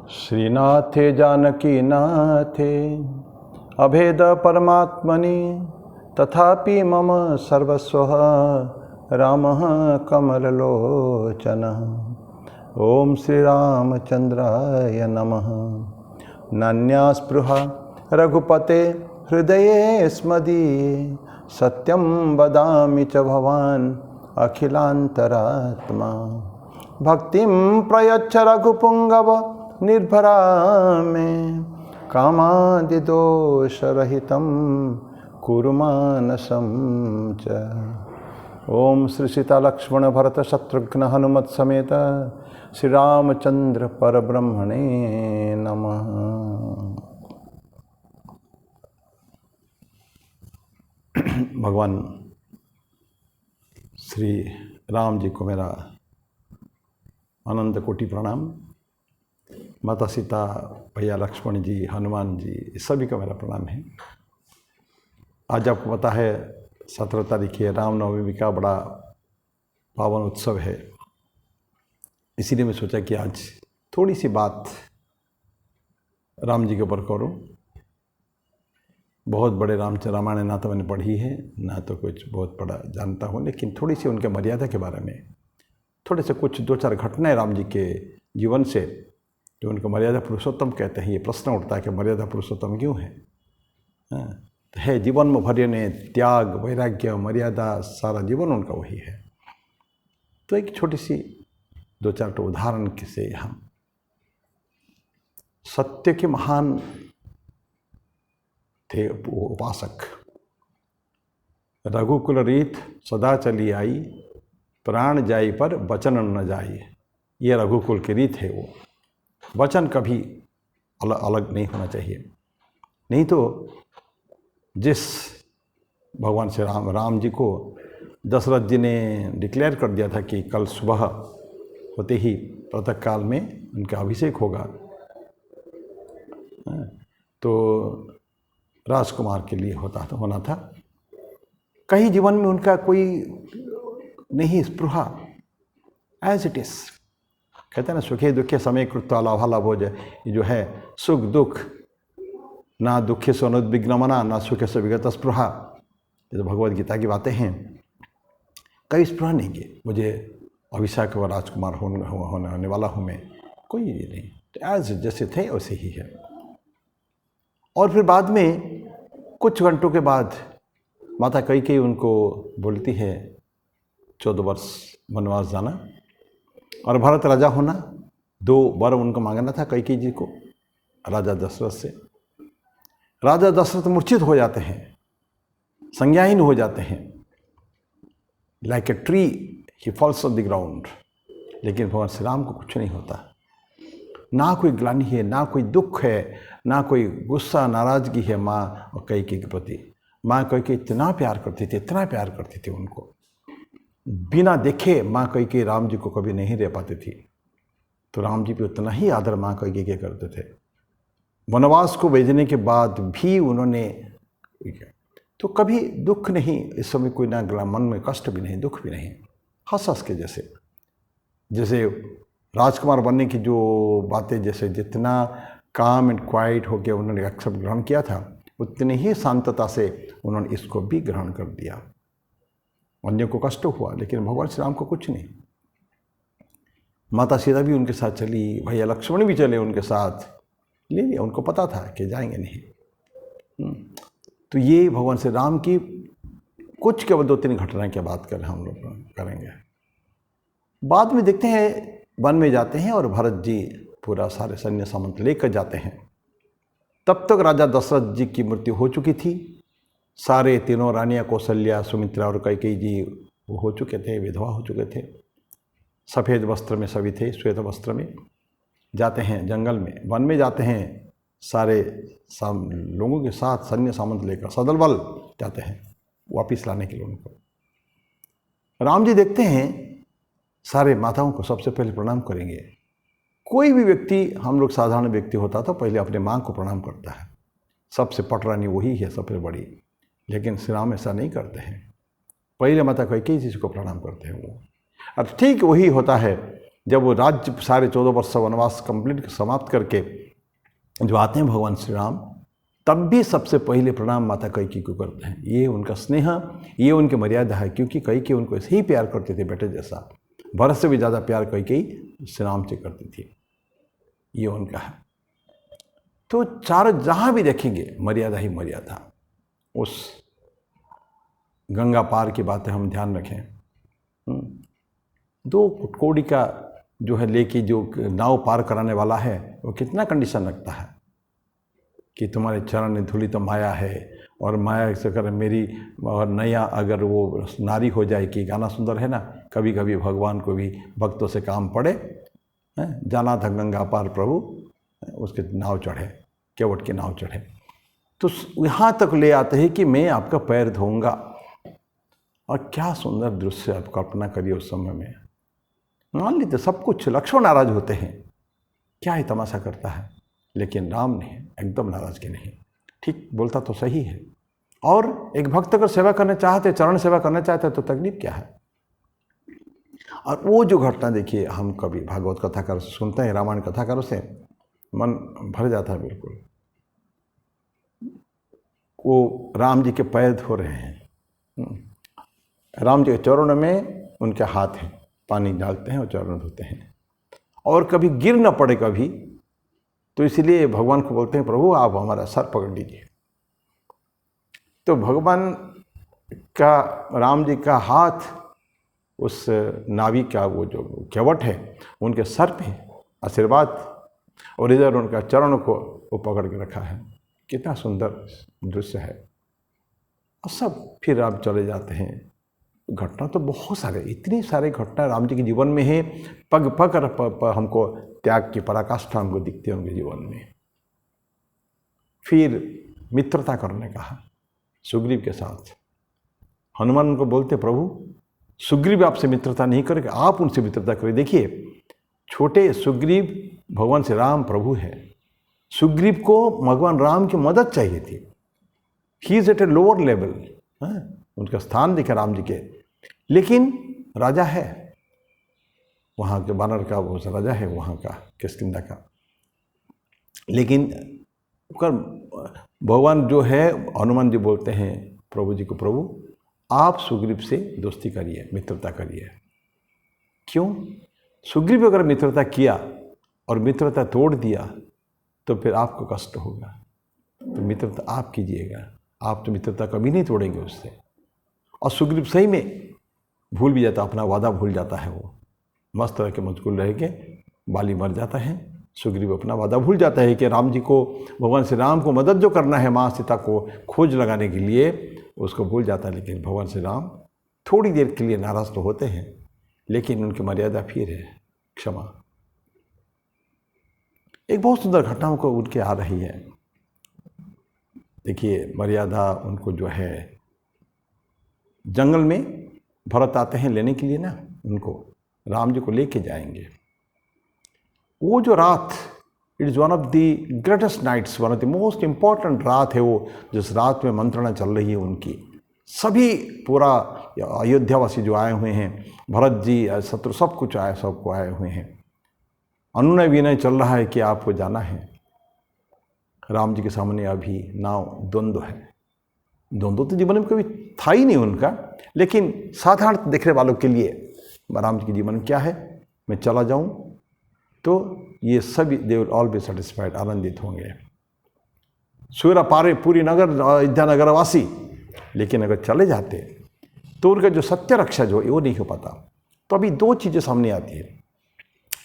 श्रीनाथे जानकी नाथे अभेद परमात्मनि तथापि मम सर्वस्वः रामः कमललोचनः। ओम श्री रामचंद्राय नमः। नान्या स्पृहा रघुपते हृदये स्मदीये सत्यं वदामि च भवान् अखिलान्तरात्मा। भक्तिं प्रयच्छ रघुपुंगव निर्भरा मे कामादिदोषरहितं कुरु मानसं च। ओम श्री सीता लक्ष्मण भरत शत्रुघ्न हनुमत समेत श्री रामचंद्र परब्रह्मणे नमः। भगवान श्री राम जी को मेरा अनंत कोटि प्रणाम। माता सीता, भैया लक्ष्मण जी, हनुमान जी, सभी का मेरा प्रणाम है। आज आपको पता है 17 तारीख है, रामनवमी का बड़ा पावन उत्सव है। इसीलिए मैं सोचा कि आज थोड़ी सी बात राम जी के ऊपर करूं। बहुत बड़े रामायण ना तो मैंने पढ़ी है, ना तो कुछ बहुत बड़ा जानता हूँ, लेकिन थोड़ी सी उनके मर्यादा के बारे में थोड़े से कुछ 2-4 घटनाएं राम जी के जीवन से, जो उनको मर्यादा पुरुषोत्तम कहते हैं। ये प्रश्न उठता है कि मर्यादा पुरुषोत्तम क्यों है? है जीवन में भरे ने त्याग, वैराग्य, मर्यादा, सारा जीवन उनका वही है। तो एक छोटी सी 2-4 उदाहरण से हम सत्य के महान थे उपासक। रघुकुल रीत सदा चली आई, प्राण जाई पर वचन न जाई। ये रघुकुल की रीत है। वो वचन कभी अलग नहीं होना चाहिए। नहीं तो जिस भगवान श्री राम जी को दशरथ जी ने डिक्लेयर कर दिया था कि कल सुबह होते ही प्रातः काल में उनका अभिषेक होगा, तो राजकुमार के लिए होना था। कहीं जीवन में उनका कोई नहीं स्पृहा, एज इट इज। कहते हैं ना, सुखे दुखे समय कृत्वा लाभालाभो। ये जो है सुख दुख, ना दुखे से अनुद्विग्न मना, ना सुखे से विगत स्पृहा। ये तो भगवद गीता की बातें हैं। कई स्पृहा नहीं की, मुझे अभिषेक व राजकुमार होने वाला हूँ मैं, कोई ये नहीं। तो एज जैसे थे वैसे ही है। और फिर बाद में कुछ घंटों के बाद माता कैकेयी उनको बोलती है 14 वर्ष वनवास जाना और भरत राजा होना। 2 वर उनको मांगना था कैकेयी जी को राजा दशरथ से। राजा दशरथ मूर्छित हो जाते हैं, संज्ञाहीन हो जाते हैं। Like a tree he falls on the ground. लेकिन भगवान श्री राम को कुछ नहीं होता। ना कोई ग्लानि है, ना कोई दुख है, ना कोई गुस्सा नाराजगी है माँ और कैकेयी के प्रति। माँ कैकेयी इतना प्यार करती थी, इतना प्यार करती थी उनको। बिना देखे माँ कैकेयी राम जी को कभी नहीं रह पाती थी। तो राम जी पे उतना ही आदर माँ कैकेयी के करते थे। वनवास को भेजने के बाद भी उन्होंने, तो कभी दुख नहीं, इस समय कोई ना मन में कष्ट भी नहीं, दुख भी नहीं, हंस हंस के जैसे राजकुमार बनने की जो बातें, जैसे जितना काम एंड क्वाइट होकर उन्होंने एक्सेप्ट ग्रहण किया था, उतनी ही शांतता से उन्होंने इसको भी ग्रहण कर दिया। अन्य को कष्ट हुआ, लेकिन भगवान श्री राम को कुछ नहीं। माता सीता भी उनके साथ चली, भैया लक्ष्मण भी चले उनके साथ, ले लिया। उनको पता था कि जाएंगे नहीं। तो ये भगवान श्री राम की कुछ केवल 2-3 घटनाएं की बात कर हम लोग करेंगे। बाद में देखते हैं वन में जाते हैं और भरत जी पूरा सारे सैन्य सामंत लेकर जाते हैं। तब तक राजा दशरथ जी की मृत्यु हो चुकी थी। सारे तीनों रानियाँ कौशल्या, सुमित्रा और कैकेयी जी वो हो चुके थे, विधवा हो चुके थे। सफ़ेद वस्त्र में सभी थे, श्वेत वस्त्र में। जाते हैं जंगल में, वन में जाते हैं, सारे लोगों के साथ सैन्य सामंत लेकर सदल बल जाते हैं वापिस लाने के लिए उनको। राम जी देखते हैं सारे माताओं को सबसे पहले प्रणाम करेंगे। कोई भी व्यक्ति, हम लोग साधारण व्यक्ति होता तो पहले अपने माँ को प्रणाम करता है। सबसे पटरानी वही है, सबसे बड़ी। लेकिन श्री राम ऐसा नहीं करते हैं। पहले माता कैकेयी जी को प्रणाम करते हैं वो। अब ठीक वही होता है जब वो राज्य सारे 14 वर्ष वनवास कंप्लीट समाप्त करके जो आते हैं भगवान श्री राम, तब भी सबसे पहले प्रणाम माता कैकेयी को करते हैं। ये उनका स्नेह, ये उनकी मर्यादा है, क्योंकि कैकेयी उनको ऐसे ही प्यार करते थे बेटे जैसा। भरत से भी ज़्यादा प्यार कैकेयी श्री राम से करती थी, ये उनका है। तो चारों जहाँ भी देखेंगे मर्यादा ही मर्यादा। उस गंगा पार की बातें हम ध्यान रखें। 2 कौड़ी का जो है लेके जो नाव पार कराने वाला है, वो कितना कंडीशन रखता है कि तुम्हारे चरण धूलि तो माया है, और माया से अगर मेरी और नया अगर वो नारी हो जाए, कि गाना सुंदर है ना, कभी कभी भगवान को भी भक्तों से काम पड़े, जाना था गंगा पार प्रभु, उसके नाव चढ़े, केवट की नाव चढ़े। तो यहाँ तक ले आते हैं कि मैं आपका पैर धोऊंगा। और क्या सुंदर दृश्य आप कल्पना करिए उस समय में। मान लीजिए सब कुछ, लक्ष्मण नाराज होते हैं, क्या ही तमाशा करता है, लेकिन राम नहीं, एकदम नाराज के नहीं, ठीक बोलता तो सही है। और एक भक्त अगर सेवा करना चाहते, चरण सेवा करना चाहते तो तकलीफ क्या है। और वो जो घटना देखिए, हम कभी भागवत कथाकार सुनते हैं, रामायण कथाकारों से मन भर जाता है बिल्कुल। वो राम जी के पैर धो रहे हैं, राम जी के चरणों में उनके हाथ हैं, पानी डालते हैं और चरण धोते हैं, और कभी गिर न पड़े कभी, तो इसलिए भगवान को बोलते हैं प्रभु आप हमारा सर पकड़ लीजिए। तो भगवान का, राम जी का हाथ उस नावी का वो जो केवट है उनके सर पे आशीर्वाद, और इधर उनका चरण को वो पकड़ के रखा है। कितना सुंदर दृश्य है। और सब फिर राम चले जाते हैं। घटना तो बहुत सारे, इतनी सारे घटना राम जी के जीवन में है, पग पग हमको त्याग की पराकाष्ठा हमको दिखती है उनके जीवन में। फिर मित्रता करने कहा सुग्रीव के साथ। हनुमान उनको बोलते प्रभु सुग्रीव आपसे मित्रता नहीं करेगा, आप उनसे मित्रता करें। देखिए छोटे सुग्रीव भगवान से राम प्रभु है, सुग्रीव को भगवान राम की मदद चाहिए थी। He is at a lower level, उनका स्थान दिखा राम जी के, लेकिन राजा है वहाँ के, बानर का वो राजा है वहाँ का, किष्किंधा का। लेकिन भगवान जो है, हनुमान जी बोलते हैं प्रभु जी को, प्रभु आप सुग्रीव से दोस्ती करिए, मित्रता करिए। क्यों? सुग्रीव अगर मित्रता किया और मित्रता तोड़ दिया तो फिर आपको कष्ट होगा। तो मित्रता आप कीजिएगा, आप तो मित्रता कभी नहीं तोड़ेंगे उससे। और सुग्रीव सही में भूल भी जाता, अपना वादा भूल जाता है। वो मस्त रह के मशगूल रह के बाली मर जाता है, सुग्रीव अपना वादा भूल जाता है कि राम जी को, भगवान श्री राम को मदद जो करना है माँ सीता को खोज लगाने के लिए, उसको भूल जाता है। लेकिन भगवान श्री राम थोड़ी देर के लिए नाराज तो होते हैं, लेकिन उनकी मर्यादा फिर है क्षमा। एक बहुत सुंदर घटना को उनके आ रही है। देखिए मर्यादा उनको जो है, जंगल में भरत आते हैं लेने के लिए ना, उनको राम जी को लेके जाएंगे। वो जो रात, it is one of the greatest nights, one of the most important रात है वो, जिस रात में मंत्रणा चल रही है उनकी। सभी पूरा अयोध्यावासी जो आए हुए हैं, भरत जी, शत्रु, सब कुछ आए, सबको आए हुए हैं। अनुनय विनय चल रहा है कि आपको जाना है। राम जी के सामने अभी नाव द्वंद्व है। द्वंद्व तो जीवन में कभी था ही नहीं उनका, लेकिन साधारण देखने वालों के लिए राम जी के जीवन में क्या है, मैं चला जाऊं तो ये सभी they will all be satisfied, आनंदित होंगे। सूर्य पारे पूरी नगर, अयोध्या नगरवासी, लेकिन अगर चले जाते तो उनका जो सत्य रक्षा जो वो नहीं हो पाता। तो अभी 2 चीज़ें सामने आती है।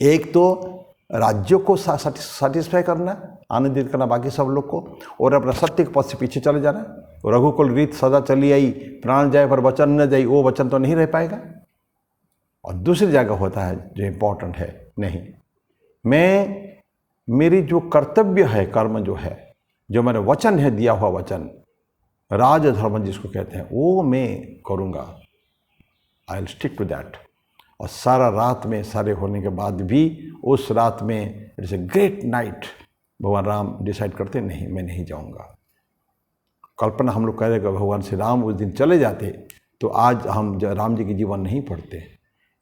एक तो राज्यों को सेटिस्फाई करना, आनंदित करना बाकी सब लोग को, और अपना सत्य के पथ से पीछे चले जाना। रघुकुल रीत सदा चली आई, प्राण जाए पर वचन न जाए, वो वचन तो नहीं रह पाएगा। और दूसरी जगह होता है जो इम्पोर्टेंट है, नहीं, मैं, मेरी जो कर्तव्य है, कर्म जो है, जो मैंने वचन है, दिया हुआ वचन, राजधर्म जिसको कहते हैं, वो मैं करूँगा। I will stick to that. और सारा रात में, सारे होने के बाद भी उस रात में, इट्स ए ग्रेट नाइट, भगवान राम डिसाइड करते नहीं, मैं नहीं जाऊंगा। कल्पना हम लोग कह रहे कि भगवान श्री राम उस दिन चले जाते तो आज हम राम जी के जीवन नहीं पढ़ते,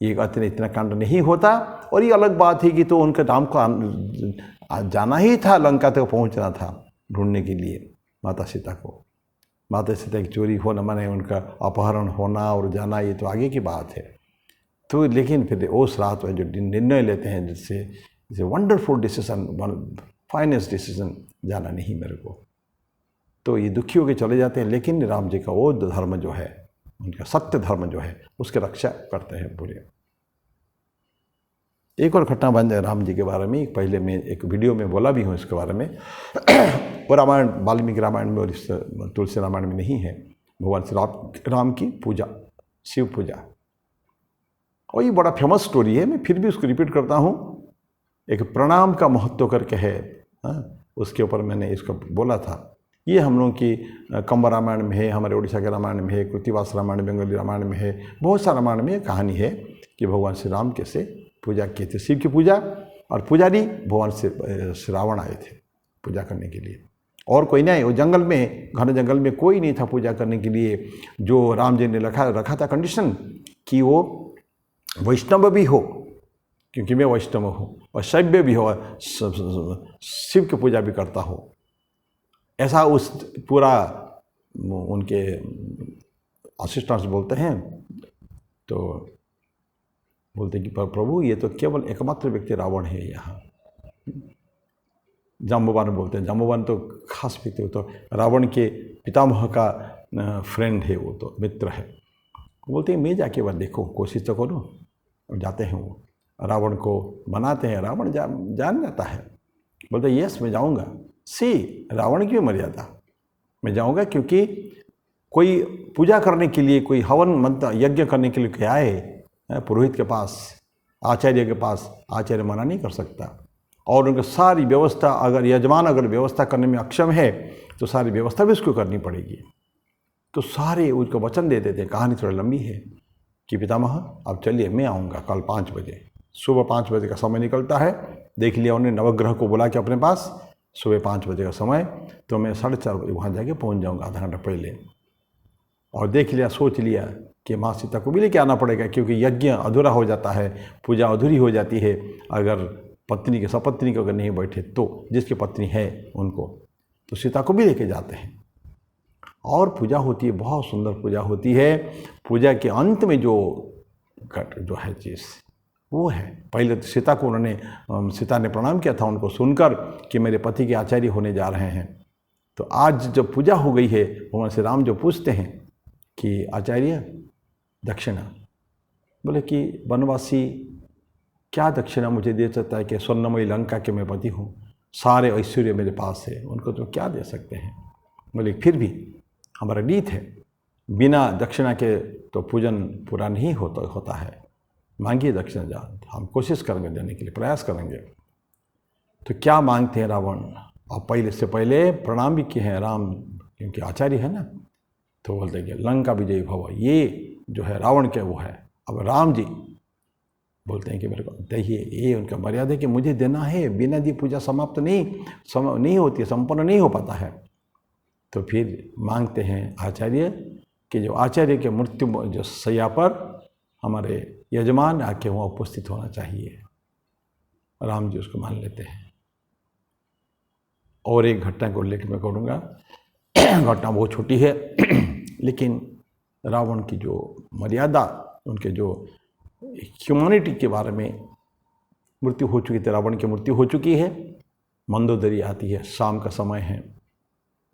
ये इतना कांड नहीं होता। और ये अलग बात है कि तो उनके राम को जाना ही था, लंका तक पहुंचना था ढूंढने के लिए माता सीता को। माता सीता की चोरी होना माने उनका अपहरण होना और जाना, ये तो आगे की बात है। तो लेकिन फिर उस रात में जो निर्णय लेते हैं, जिससे वंडरफुल डिसीजन, फाइनेस्ट डिसीजन, जाना नहीं मेरे को, तो ये दुखी होकर चले जाते हैं। लेकिन राम जी का वो धर्म जो है, उनका सत्य धर्म जो है, उसकी रक्षा करते हैं पूरे। एक और घटना बन जाए राम जी के बारे में, पहले मैं एक वीडियो में बोला भी हूँ इसके बारे में। वो रामायण, वाल्मीकि रामायण में और इस तुलसी रामायण में नहीं है। भगवान श्री राम की पूजा, शिव पूजा, और ये बड़ा फेमस स्टोरी है, मैं फिर भी उसको रिपीट करता हूँ। एक प्रणाम का महत्व करके है, उसके ऊपर मैंने इसको बोला था। ये हम लोगों की कंब रामायण में है, हमारे उड़ीसा के रामायण में है, कृतिवास रामायण, बंगाली रामायण में है, बहुत सारा रामायण में कहानी है कि भगवान श्री राम कैसे पूजा किए थे, शिव की पूजा। और पुजारी भगवान श्री रावण आए थे पूजा करने के लिए, और कोई नहीं। वो जंगल में, घने जंगल में कोई नहीं था पूजा करने के लिए। जो राम जी ने रखा था कंडीशन कि वो वैष्णव भी हो, क्योंकि मैं वैष्णव हूँ, और शैव्य भी हो, शिव की पूजा भी करता हो, ऐसा उस पूरा उनके असिस्टेंट्स बोलते हैं। तो बोलते हैं कि प्रभु ये तो केवल एकमात्र व्यक्ति रावण है यहाँ। जाम्बवान बोलते हैं, जाम्बवान तो खास व्यक्ति, वो तो रावण के पितामह का फ्रेंड है, वो तो मित्र है। बोलते हैं मैं जाके वह देखो, कोशिश तो करूँ। और जाते हैं, वो रावण को बनाते हैं, रावण जान जाता है। बोलते यस मैं जाऊँगा। सी रावण की मर्यादा, मैं जाऊँगा, क्योंकि कोई पूजा करने के लिए, कोई हवन मंत्र यज्ञ करने के लिए क्या आए पुरोहित के पास, आचार्य के पास, आचार्य मना नहीं कर सकता। और उनकी सारी व्यवस्था, अगर यजमान अगर व्यवस्था करने में अक्षम है तो सारी व्यवस्था भी उसको करनी पड़ेगी। तो सारे उसको वचन दे देते। कहानी थोड़ी लंबी है कि पितामह अब चलिए, मैं आऊँगा कल 5 बजे, सुबह 5 बजे का समय निकलता है। देख लिया उन्होंने, नवग्रह को बुला के अपने पास, सुबह 5 बजे का समय, तो मैं 4:30 बजे वहाँ जाके पहुँच जाऊँगा, आधा घंटा पहले। और देख लिया, सोच लिया कि माँ सीता को भी लेके आना पड़ेगा, क्योंकि यज्ञ अधूरा हो जाता है, पूजा अधूरी हो जाती है अगर पत्नी के सपत्नी को अगर नहीं बैठे, तो जिसकी पत्नी है उनको, तो सीता को भी लेके जाते हैं। और पूजा होती है, बहुत सुंदर पूजा होती है। पूजा के अंत में जो है चीज़ वो है, पहले तो सीता को सीता ने प्रणाम किया था उनको सुनकर कि मेरे पति के आचार्य होने जा रहे हैं। तो आज जब पूजा हो गई है, भगवान श्री राम जो पूछते हैं कि आचार्य दक्षिणा, बोले कि वनवासी क्या दक्षिणा मुझे दे सकता है कि स्वर्णमयी लंका के मैं पति हूँ, सारे ऐश्वर्य मेरे पास है, उनको तो क्या दे सकते हैं। बोले फिर भी हमारा रीत है, बिना दक्षिणा के तो पूजन पूरा नहीं होता है, मांगिए दक्षिणा जा, हम कोशिश करेंगे देने के लिए, प्रयास करेंगे। तो क्या मांगते हैं रावण? और पहले से पहले प्रणाम भी किए हैं राम, क्योंकि आचार्य है ना। तो बोलते हैं कि लंका विजयी भव, ये जो है रावण के वो है। अब राम जी बोलते हैं कि मेरे को दहिए, ये उनका मर्यादा है कि मुझे देना है, बिना दिए पूजा समाप्त नहीं होती है, संपन्न नहीं हो पाता है। तो फिर मांगते हैं आचार्य कि जो आचार्य के मृत्यु जो शैया पर हमारे यजमान आके वहाँ उपस्थित होना चाहिए। राम जी उसको मान लेते हैं। और एक घटना को उल्लेख मैं करूँगा, घटना बहुत छोटी है लेकिन रावण की जो मर्यादा, उनके जो ह्यूमैनिटी के बारे में, मृत्यु हो चुकी थी, रावण की मृत्यु हो चुकी है। मंदोदरी आती है, शाम का समय है,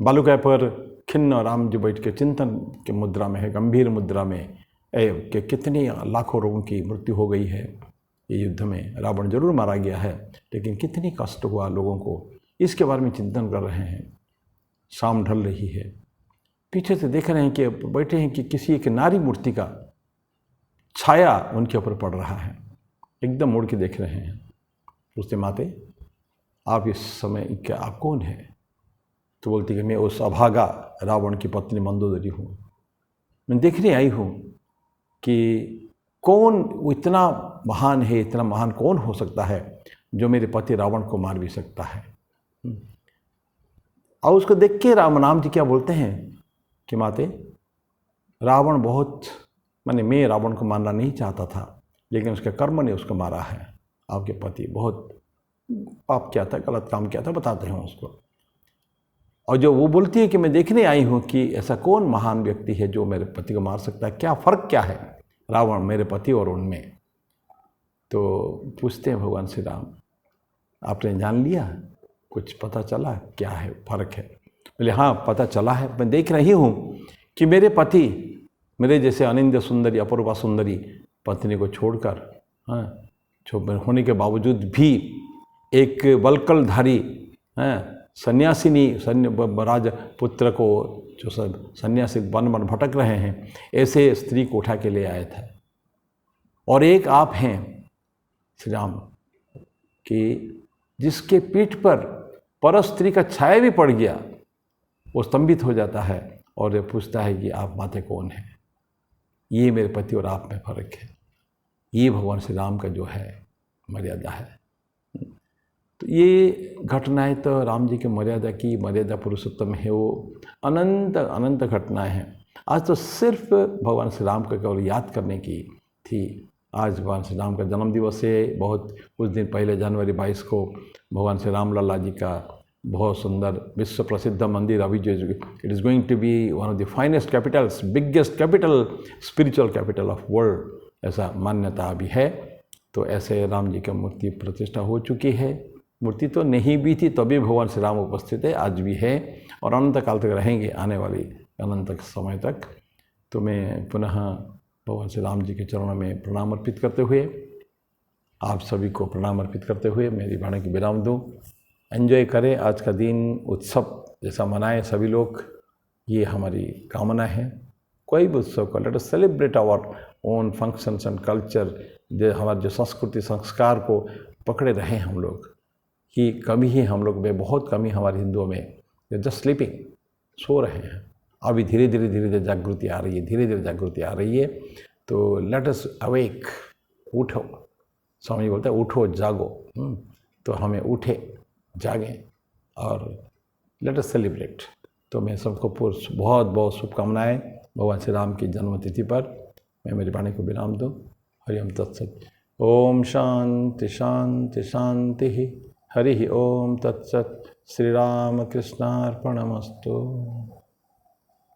बालुकाय पर खिन्न राम जी बैठ के चिंतन के मुद्रा में है, गंभीर मुद्रा में कि कितनी लाखों लोगों की मृत्यु हो गई है ये युद्ध में। रावण जरूर मारा गया है, लेकिन कितनी कष्ट हुआ लोगों को, इसके बारे में चिंतन कर रहे हैं। शाम ढल रही है, पीछे से देख रहे हैं कि बैठे हैं कि किसी एक नारी मूर्ति का छाया उनके ऊपर पड़ रहा है। एकदम मुड़ के देख रहे हैं, पूछते माते आप इस समय क्या, आप कौन है? तो बोलती कि मैं उस अभागा रावण की पत्नी मंदोदरी हूँ, मैं देखने आई हूँ कि कौन इतना महान है, इतना महान कौन हो सकता है जो मेरे पति रावण को मार भी सकता है। और उसको देख के राम जी क्या बोलते हैं कि माते रावण बहुत, मैं रावण को मारना नहीं चाहता था, लेकिन उसके कर्म ने उसको मारा है। आपके पति बहुत पाप किया था, गलत काम किया था, बताते हैं उसको। और जो वो बोलती है कि मैं देखने आई हूँ कि ऐसा कौन महान व्यक्ति है जो मेरे पति को मार सकता है, क्या फ़र्क क्या है रावण मेरे पति और उनमें। तो पूछते हैं भगवान श्री राम, आपने जान लिया, कुछ पता चला क्या है फ़र्क है? बोले हाँ पता चला है, मैं देख रही हूँ कि मेरे पति मेरे जैसे अनिंद्य सुंदरी अपूर्वा सुंदरी पत्नी को छोड़कर, हाँ, होने के बावजूद भी एक वल्कलधारी सन्यासिनी राजपुत्र को जो सब सन्यासी वन वन भटक रहे हैं, ऐसे स्त्री को उठा के ले आए थे। और एक आप हैं श्री राम कि जिसके पीठ पर स्त्री का छाया भी पड़ गया, वो स्तंभित हो जाता है और ये पूछता है कि आप माते कौन हैं। ये मेरे पति और आप में फ़र्क है। ये भगवान श्री राम का जो है मर्यादा है। तो ये घटनाएं तो राम जी की मर्यादा पुरुषोत्तम है, वो अनंत अनंत घटनाएं हैं। आज तो सिर्फ भगवान श्री राम का केवल याद करने की थी। आज भगवान श्री राम का जन्म दिवस है। बहुत कुछ दिन पहले जनवरी 22 को भगवान श्री राम लल्ला जी का बहुत सुंदर विश्व प्रसिद्ध मंदिर अभी जो it is going to be one of the finest capitals, biggest capital, spiritual capital of world, ऐसा मान्यता अभी है। तो ऐसे राम जी की मूर्ति प्रतिष्ठा हो चुकी है। मूर्ति तो नहीं भी थी तभी भगवान श्री राम उपस्थित है, आज भी है और अनंत काल तक रहेंगे, आने वाली अनंत समय तक। तो मैं पुनः भगवान श्री राम जी के चरणों में प्रणाम अर्पित करते हुए, आप सभी को प्रणाम अर्पित करते हुए मेरी वाणी की विराम दूँ। एंजॉय करें आज का दिन, उत्सव जैसा मनाएं सभी लोग, ये हमारी कामना है। कोई भी उत्सव को let us celebrate our own functions and culture. जो हमारे जो संस्कृति संस्कार को पकड़े रहें हम लोग, कि कमी ही हम लोग में, बहुत कमी हमारे हिंदुओं में, जस्ट स्लीपिंग, सो रहे हैं। अभी धीरे धीरे जागृति आ रही है, धीरे धीरे जागृति आ रही है। तो लेट अस अवेक, उठो। स्वामी बोलते हैं उठो जागो। तो हमें उठे, जागें और लेट अस सेलिब्रेट। तो मैं सबको बहुत बहुत शुभकामनाएं भगवान श्री राम की जन्मतिथि पर। मैं मेरी वाणी को विराम दूँ। हरिओम तत्सत। ओम शांति शांति शांति। हरि ओम तत्सत। श्री राम कृष्णार्पणमस्तु।